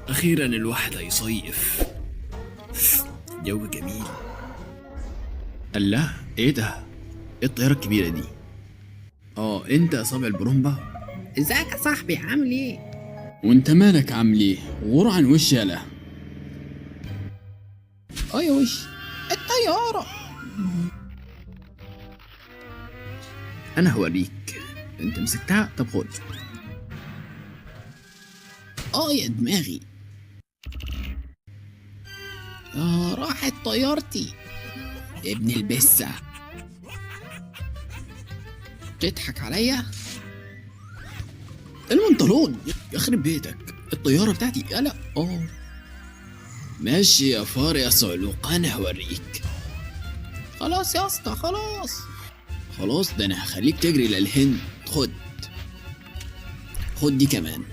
أخيرا الواحد هيصيف. جو جميل. الله، إيه ده؟ إيه الطيارة الكبيرة دي؟ أنت يا صابع البرومبا؟ ازيك يا صاحبي، عامل ايه؟ وأنت مالك عامل إيه؟ غور عن وشي يالا. يا وش الطيارة. أنا هوريك. أنت مسكتها؟ طب خد. يا دماغي، راحت طيارتي يا ابن البسة. تضحك عليا؟ المنطلون يخرب بيتك، الطيارة بتاعتي يالا. ماشي يا فار يا صعلوق، أنا هوريك. خلاص يا اسطى، خلاص، ده أنا هخليك تجري للهند. خد دي كمان.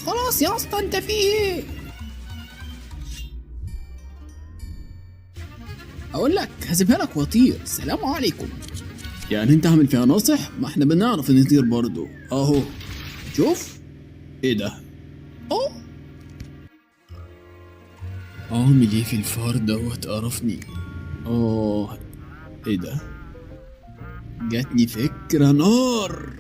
خلاص يا اسطى، انت في ايه؟ اقول لك هسيبها لك واطير. سلام عليكم. يعني انت عامل فيها ناصح؟ ما احنا بنعرف نطير برضو اهو. شوف ايه ده. عامل ايه في الفار دوت؟ قرفني. ايه ده؟ جاتني فكرة نار.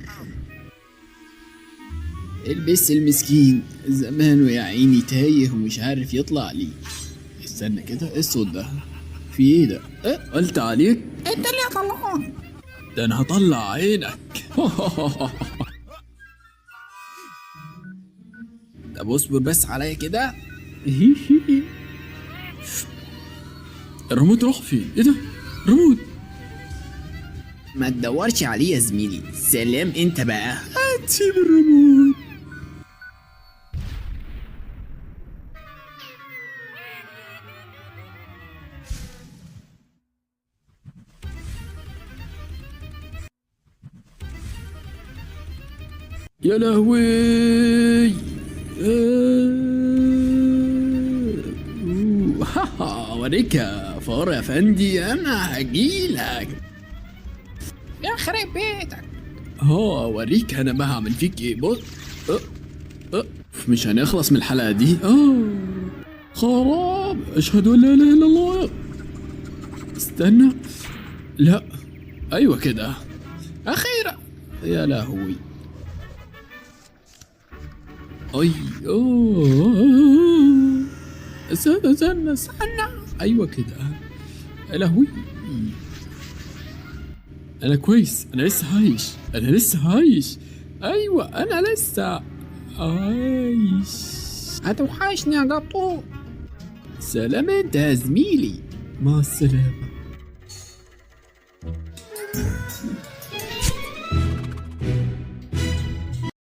البس المسكين زمانه يا عيني تايه ومش عارف يطلع لي. استنى كده، ايه الصوت ده؟ في ايه ده؟ قلت عليك انت اللي هطلعك. ده انا هطلع عينك. طب اصبر بس عليا كده. الريموت راح فين؟ ايه ده؟ ريموت. ما تدورش عليه يا زميلي. سلام انت بقى. هتسيب الريموت. يا لهوي. اوريك يا فار يا فندي، انا هجيلك. يخرب بيتك. اوريك انا بقى هعمل فيك ايه. بص. مش هنخلص من الحلقة دي. خراب. اشهد ان لا اله الا الله. استنى. لا. ايوه كده. اخيرا. يا لهوي. استنى. ايوه كده. يا لهوي. انا كويس، انا لسه عايش. ايوه انا لسه عايش. هتوحشني يا جطو. سلام انت يا زميلي. مع السلامة.